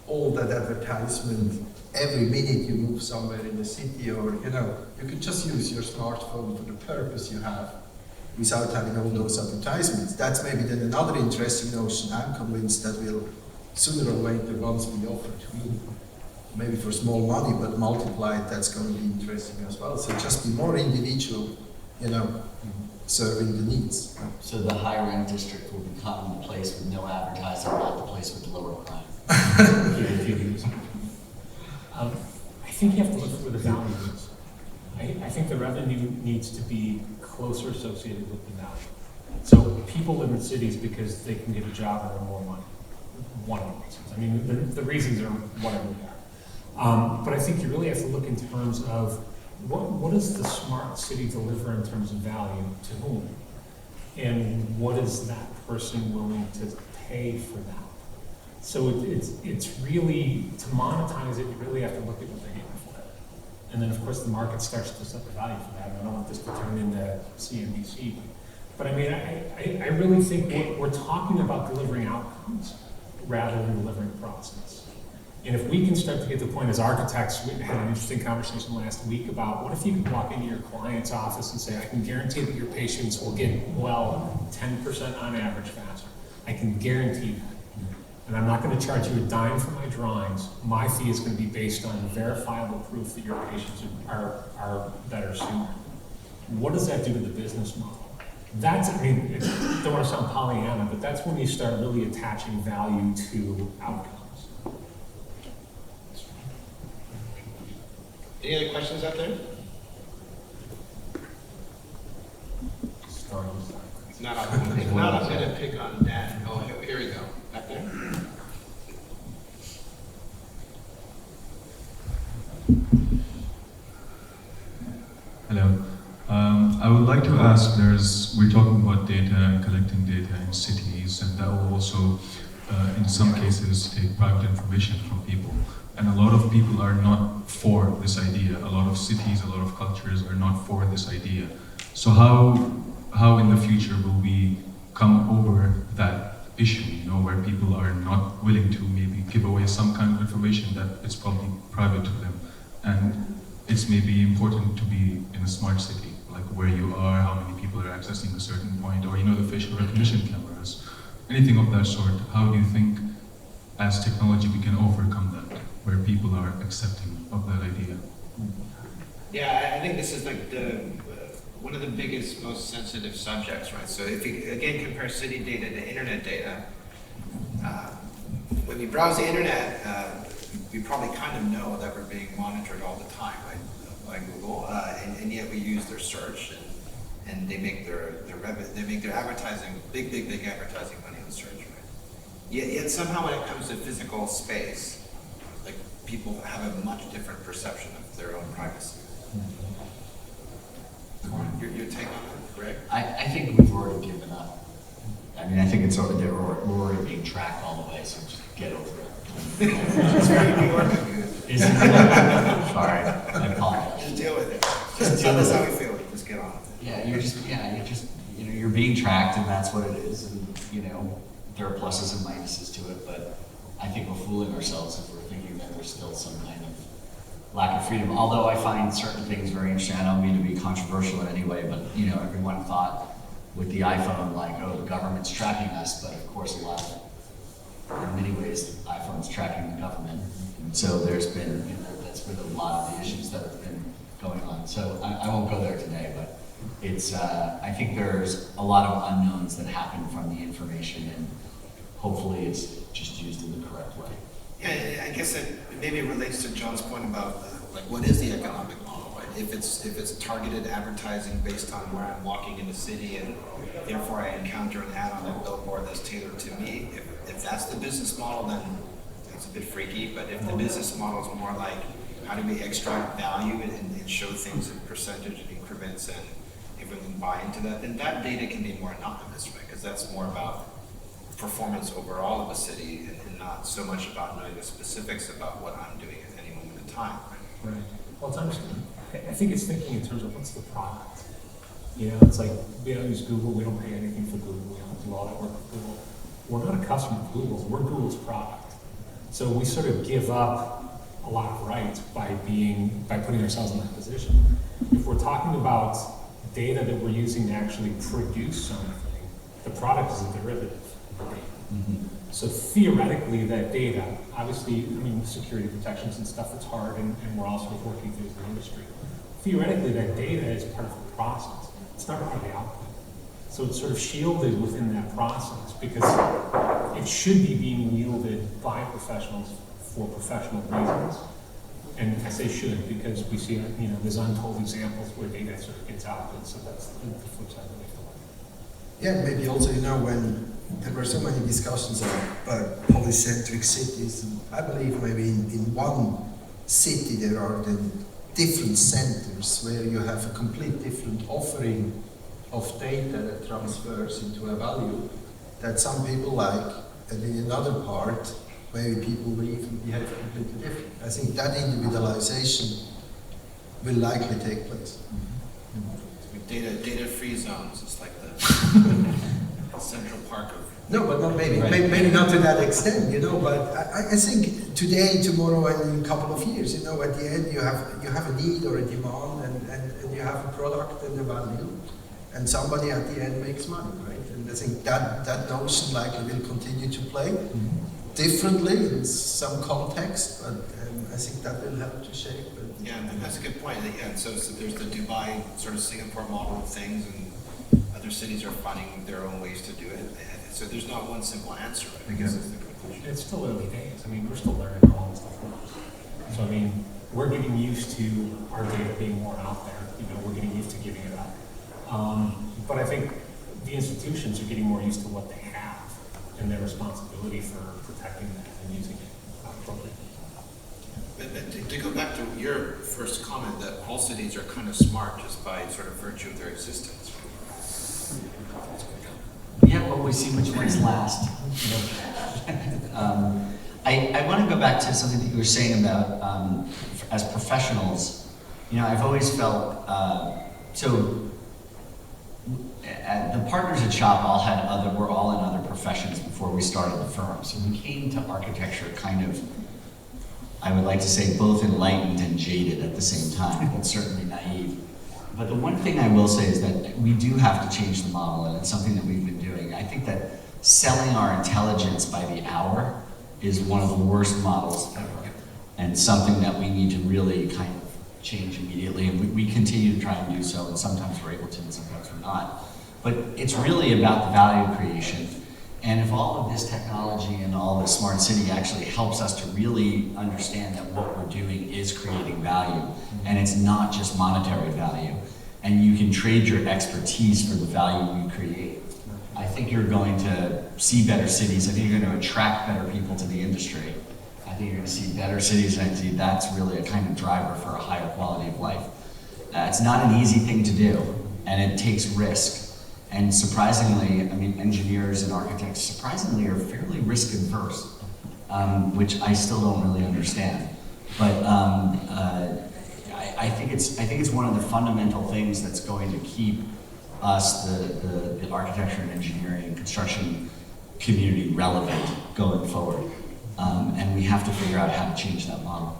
all that advertisement every minute you move somewhere in the city, or you can just use your smartphone for the purpose you have without having all those advertisements. That's maybe then another interesting notion. I'm convinced that will sooner or later, once we offer to me, maybe for small money, but multiplied, that's going to be interesting as well. So just be more individual, serving the needs. So the higher end district will become the place with no advertising, not the place with lower crime. I think you have to look for the value is. I think the revenue needs to be closer associated with the value. So people live in cities because they can get a job and earn more money. One of the reasons. I mean, the reasons are whatever they are. But I think you really have to look in terms of what does the smart city deliver in terms of value to whom? And what is that person willing to pay for that? So it's really, to monetize it, you really have to look at what they're getting for it. And then, of course, the market starts to set the value for that. And I don't want this to turn into CNBC. But I mean, I really think we're talking about delivering outcomes rather than delivering process. And if we can start to get to the point as architects, we had an interesting conversation last week about what if you could walk into your client's office and say, I can guarantee that your patients will get well 10% on average faster. I can guarantee that. And I'm not going to charge you a dime for my drawings. My fee is going to be based on verifiable proof that your patients are better sooner. What does that do to the business model? That's, I mean, I don't want to sound Pollyanna, but that's when you start really attaching value to outcomes. any other questions out there? If not, I'm going to pick on Dad. Oh, here we go. Back there. Hello. I would like to ask, we're talking about data and collecting data in cities, and that will also, in some cases, take private information from people. And a lot of people are not for this idea. A lot of cities, a lot of cultures are not for this idea. So how in the future will we come over that issue, where people are not willing to maybe give away some kind of information that it's probably private to them, and it's maybe important to be in a smart city, like where you are, how many people are accessing a certain point, or the facial recognition cameras, anything of that sort. How do you think, as technology, we can overcome that, where people are accepting of that idea? Yeah, I think this is like one of the biggest, most sensitive subjects, right? So if you, again, compare city data to internet data, when we browse the internet, we probably kind of know that we're being monitored all the time, right, by Google, and yet we use their search, and they make their advertising, big advertising money on search, right? Yet somehow when it comes to physical space, like people have a much different perception of their own privacy. Your take on that, Greg? I think we've already given up. I mean, I think it's already, we're already being tracked all the way, so just get over it. It's very New York of you. Sorry, I apologize. Just deal with it. Just tell us how we feel. Just get on with it. being tracked, and that's what it is. And you know, there are pluses and minuses to it, but I think we're fooling ourselves if we're thinking that there's still some kind of lack of freedom. Although I find certain things very interesting. I don't mean to be controversial in any way, but you know, everyone thought with the iPhone, like, oh, the government's tracking us, but of course, in many ways, the iPhone's tracking the government. And so there's been, you know, that's been a lot of the issues that have been going on. So I won't go there today, but it's, I think there's a lot of unknowns that happen from the information, and hopefully it's just used in the correct way. Yeah, I guess it maybe relates to John's point about like what is the economic model, right? If it's targeted advertising based on where I'm walking in the city and therefore I encounter an ad on a billboard that's tailored to me, if that's the business model, then it's a bit freaky. But if the business model is more like how do we extract value and show things in percentage increments, and everyone can buy into that, then that data can be more anonymous, right? Because that's more about performance overall of a city and not so much about knowing the specifics about what I'm doing at any moment in time. Right. Well, it's understanding. I think it's thinking in terms of what's the product. You know, it's like we don't use Google, we don't pay anything for Google, we don't do all that work for Google. We're not a customer of Google's, we're Google's product. So we sort of give up a lot of rights by putting ourselves in that position. If we're talking about data that we're using to actually produce something, the product is a derivative of the data. Mm-hmm. So theoretically, that data, obviously, I mean, with security protections and stuff, it's hard, and we're also working through the industry. Theoretically, that data is part of the process. It's not part of the output. So it's sort of shielded within that process because it should be being wielded by professionals for professional reasons. And I say should because we see, you know, there's untold examples where data sort of gets output. So that's the flip side of it. Yeah, maybe also, you know, when there were so many discussions about polycentric cities, and I believe maybe in one city there are the different centers where you have a complete different offering of data that transfers into a value that some people like, and in another part, maybe people will even behave completely different. I think that individualization will likely take place. Data-free zones is like the Central Park of. No, but not maybe, Right. maybe not to that extent, you know. But I think today, tomorrow, and in a couple of years, you know, at the end you have a need or a demand, and you have a product and a value, and somebody at the end makes money, right? And I think that notion likely will continue to play differently in some context, but I think that will help to shape it. Yeah, and that's a good point. Yeah, and so there's the Dubai sort of Singapore model of things, and other cities are finding their own ways to do it. So there's not one simple answer, I guess is the conclusion. It's still early days. I mean, we're still learning how all this stuff works. So I mean, we're getting used to our data being more out there. You know, we're getting used to giving it up. But I think the institutions are getting more used to what they have and their responsibility for protecting that and using it appropriately. But to go back to your first comment that all cities are kind of smart just by sort of virtue of their existence. Yeah, well, we see which ones last. I want to go back to something that you were saying about as professionals. You know, I've always felt the partners at Shop were all in other professions before we started the firm. So we came to architecture kind of, I would like to say, both enlightened and jaded at the same time, but certainly naive. But the one thing I will say is that we do have to change the model, and it's something that we've been doing. I think that selling our intelligence by the hour is one of the worst models ever, and something that we need to really kind of change immediately, and we continue to try and do so, and sometimes we're able to, and sometimes we're not. But it's really about the value creation. And if all of this technology and all the smart city actually helps us to really understand that what we're doing is creating value, and it's not just monetary value, and you can trade your expertise for the value you create, I think you're going to see better cities. I think you're going to attract better people to the industry. I think you're going to see better cities, and I think that's really a kind of driver for a higher quality of life. It's not an easy thing to do, and it takes risk. And surprisingly, I mean, engineers and architects surprisingly are fairly risk adverse, which I still don't really understand. But I think it's one of the fundamental things that's going to keep us, the architecture and engineering and construction community relevant going forward. And we have to figure out how to change that model.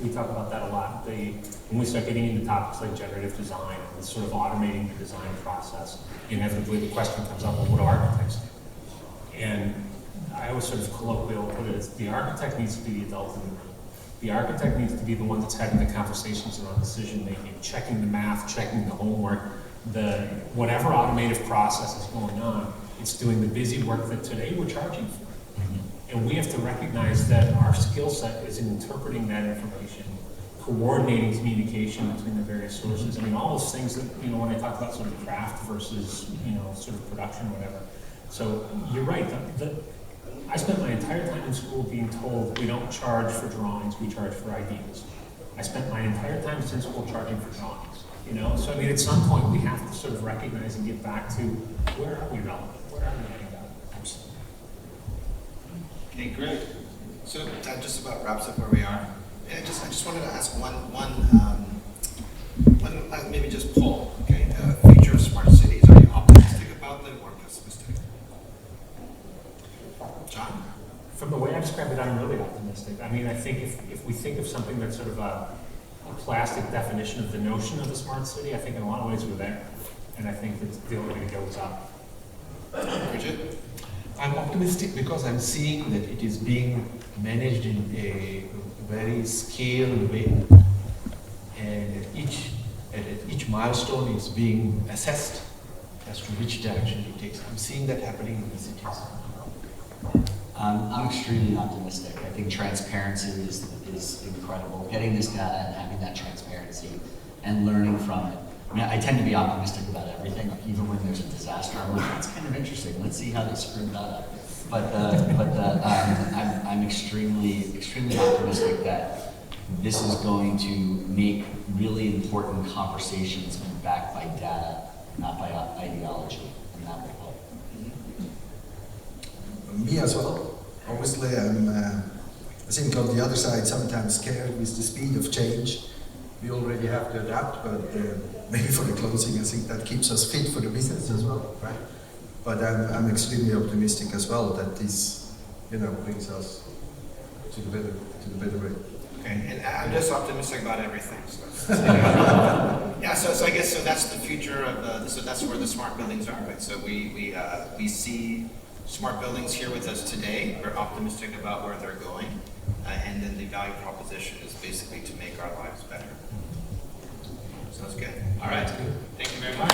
We talk about that a lot. When we start getting into topics like generative design and sort of automating the design process, inevitably the question comes up, well, what do architects do? And I always sort of colloquially put it as the architect needs to be the adult in the room. The architect needs to be the one that's having the conversations around decision making, checking the math, checking the homework, whatever automative process is going on, it's doing the busy work that today we're charging for. And we have to recognize that our skill set is in interpreting that information, coordinating communication between the various sources. I mean, all those things that, when I talk about sort of craft versus, sort of production, whatever. So you're right. I spent my entire time in school being told we don't charge for drawings, we charge for ideas. I spent my entire time in school charging for drawings, So I mean, at some point we have to sort of recognize and get back to where are we relevant? Where are we adding value? Absolutely. Okay, great. So that just about wraps up where we are. And I just wanted to ask one maybe just poll. Okay, future of smart cities. Are you optimistic about them or pessimistic? John? From the way I described it, I'm really optimistic. I mean, I think if we think of something that's sort of a plastic definition of the notion of a smart city, I think in a lot of ways we're there. And I think that the only way to go is up. Gurjit? I'm optimistic because I'm seeing that it is being managed in a very scaled way, and at each milestone is being assessed as to which direction it takes. I'm seeing that happening in the cities. I'm extremely optimistic. I think transparency is incredible. Getting this data and having that transparency and learning from it. I mean, I tend to be optimistic about everything, even when there's a disaster. I'm like, that's kind of interesting. Let's see how they screwed that up. But I'm extremely optimistic that this is going to make really important conversations be backed by data, not by ideology, and that will help. Me as well. Obviously, I think on the other side, sometimes scared with the speed of change. We already have to adapt, but maybe for the closing, I think that keeps us fit for the business as well, right? But I'm extremely optimistic as well that this, brings us to the better way. Okay, and I'm just optimistic about everything. So. Yeah, so I guess that's the future of so that's where the smart buildings are, right? So we see smart buildings here with us today. We're optimistic about where they're going, and then the value proposition is basically to make our lives better. Sounds good. All right. Thank you very much.